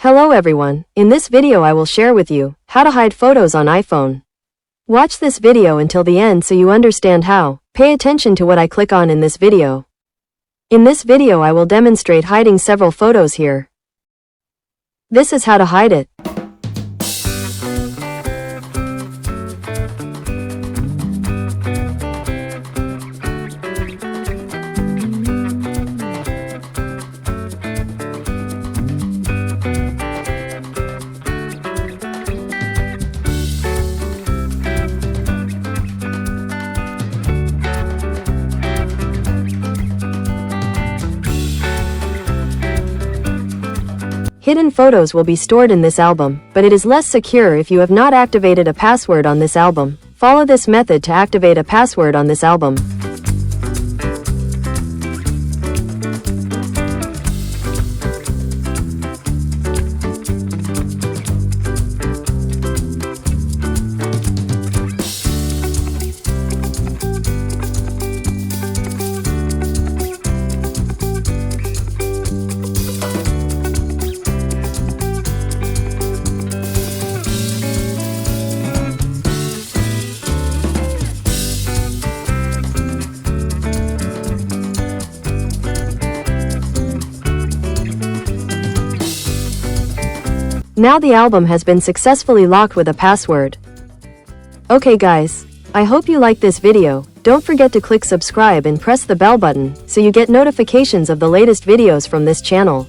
Hello everyone, in this video I will share with you how to hide photos on iPhone. Watch this video until the end so you understand how. Pay attention to what I click on in this video. In this video I will demonstrate hiding several photos here. This is how to hide it. Hidden photos will be stored in this album, but it is less secure if you have not activated a password on this album. Follow this method to activate a password on this album. Now the album has been successfully locked with a password. Okay guys, I hope you like this video. Don't forget to click subscribe and press the bell button so you get notifications of the latest videos from this channel.